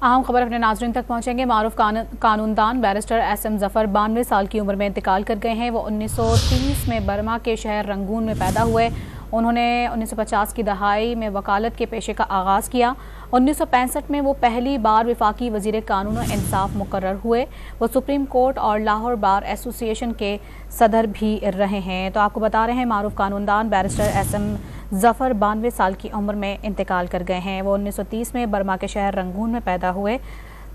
अहम खबर अपने नाज़रीन तक पहुंचेंगे। मारूफ कानूनदान बैरिस्टर SM ज़फ़र 92 साल की उम्र में इंतकाल कर गए हैं। वो 1930 में बर्मा के शहर रंगून में पैदा हुए। उन्होंने 1950 की दहाई में वकालत के पेशे का आगाज़ किया। 1965 में वो पहली बार वफाकी वज़ीर कानून और इंसाफ मुकर्रर हुए। वो सुप्रीम कोर्ट और लाहौर बार एसोसिएशन के सदर भी रहे हैं। तो आपको बता रहे हैं मारूफ कानूनदान बैरिस्टर SM ज़फ़र 92 साल की उम्र में इंतकाल कर गए हैं। वो 1930 में बर्मा के शहर रंगून में पैदा हुए।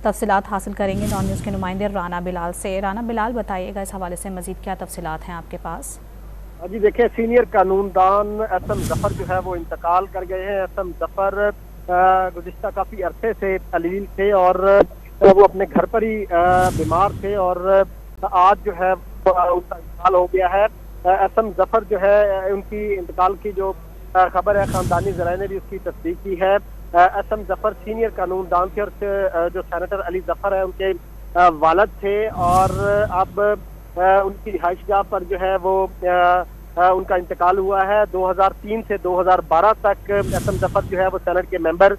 तफसीलात हासिल करेंगे नॉन न्यूज़ के नुमाइंदे राना बिलाल से। राना बिलाल, बताइएगा इस हवाले से मज़ीद क्या तफसीलात हैं आपके पास? जी देखिए, सीनियर कानूनदान SM ज़फ़र जो है वो इंतकाल कर गए हैं। SM ज़फ़र गुज़िश्ता काफ़ी अरसे से अलील थे और वो अपने घर पर ही बीमार थे और आज जो है उनका इंतकाल हो गया है। SM ज़फ़र जो है उनकी इंतकाल की जो खबर है ख़ानदानी ज़राए ने भी उसकी तस्दीक की है। SM ज़फ़र सीनियर कानूनदान थे और जो सेनेटर अली ज़फ़र है उनके वालिद थे और अब उनकी रिहाइशगाह पर जो है वो उनका इंतकाल हुआ है। 2003 से 2012 तक SM ज़फ़र जो है वो सेनेट के मेंबर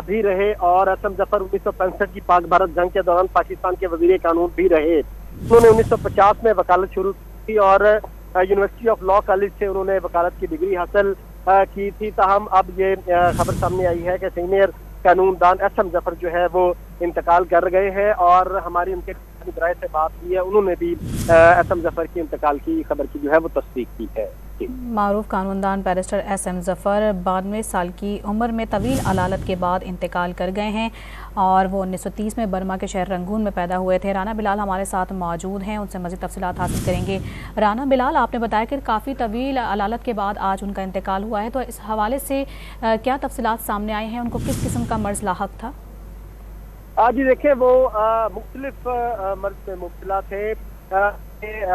भी रहे और SM ज़फ़र 1965 की पाक भारत जंग के दौरान पाकिस्तान के वज़ीर कानून भी रहे। उन्होंने 1950 में वकालत शुरू की और यूनिवर्सिटी ऑफ लॉ कॉलेज से उन्होंने वकालत की डिग्री हासिल की थी। ताहम अब ये खबर सामने आई है कि सीनियर कानूनदान SM ज़फ़र जो है वो इंतकाल कर गए हैं और हमारी उनके ज़राए से बात की है, उन्होंने भी SM ज़फ़र की इंतकाल की खबर की जो है वो तस्दीक की है। मारूफ कानूनदान बैरिस्टर SM ज़फ़र 92 साल की उम्र में तवील अलालत के बाद इंतकाल कर गए हैं और वो 1930 में बर्मा के शहर रंगून में पैदा हुए थे। राना बिलाल हमारे साथ मौजूद हैं, उनसे मज़ीद तफसीलात हासिल करेंगे। राना बिलाल, आपने बताया कि काफ़ी तवील अलालत के बाद आज उनका इंतकाल हुआ है, तो इस हवाले से क्या तफसीलात सामने आए हैं? उनको किस किस्म का मर्ज़ लाहक था? जी देखिए, वो मुख्तलिफ मर्ज से मुब्तला थे।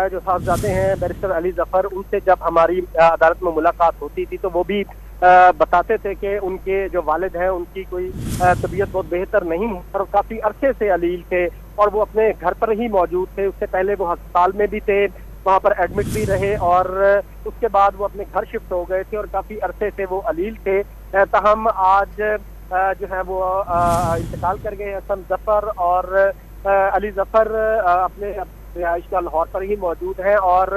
जो साहबजादे हैं बैरिस्टर अली ज़फ़र, उनसे जब हमारी अदालत में मुलाकात होती थी तो वो भी बताते थे कि उनके जो वालिद हैं उनकी कोई तबीयत बहुत बेहतर नहीं है और काफ़ी अरसे से अलील थे और वो अपने घर पर ही मौजूद थे। उससे पहले वो अस्पताल में भी थे, वहाँ पर एडमिट भी रहे और उसके बाद वो अपने घर शिफ्ट हो गए थे और काफ़ी अरसे से वो अलील थे। ताहम आज जो है वो इंतकाल कर गए SM ज़फ़र और अली ज़फ़र अपने रिहाइशगाह लाहौर पर ही मौजूद है और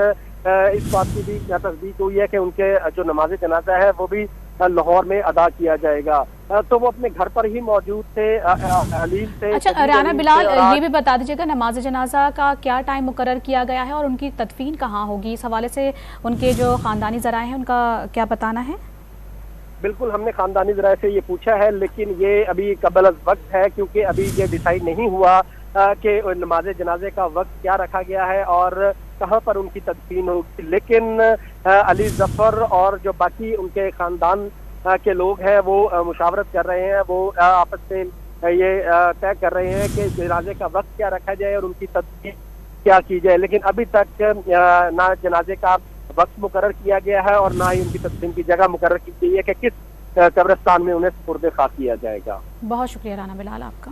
इस बात की भी तस्दीक हुई है कि उनके जो नमाज जनाजा है वो भी लाहौर में अदा किया जाएगा। तो वो अपने घर पर ही मौजूद थे, अलील थे। अच्छा राना बिलाल, ये भी बता दीजिएगा नमाज जनाजा का क्या टाइम मुकर्रर किया गया है और उनकी तदफीन कहाँ होगी? इस हवाले से उनके जो ख़ानदानी ज़राए हैं उनका क्या बताना है? बिल्कुल, हमने ख़ानदानी ज़राए से ये पूछा है लेकिन ये अभी कबल अज़ वक्त है क्योंकि अभी ये डिसाइड नहीं हुआ कि नमाज जनाजे का वक्त क्या रखा गया है और कहाँ पर उनकी तदफीन होगी। लेकिन अली ज़फ़र और जो बाकी उनके ख़ानदान के लोग हैं वो मुशावरत कर रहे हैं, वो आपस में ये तय कर रहे हैं कि जनाजे का वक्त क्या रखा जाए और उनकी तदफीन क्या की जाए। लेकिन अभी तक ना जनाजे का वक्त मुकर्रर किया गया है और ना ही उनकी तदफीन की जगह मुकर्रर की गई है कि किस कब्रिस्तान में उन्हें सुपुर्द खाक किया जाएगा। बहुत शुक्रिया राना बिलाल आपका।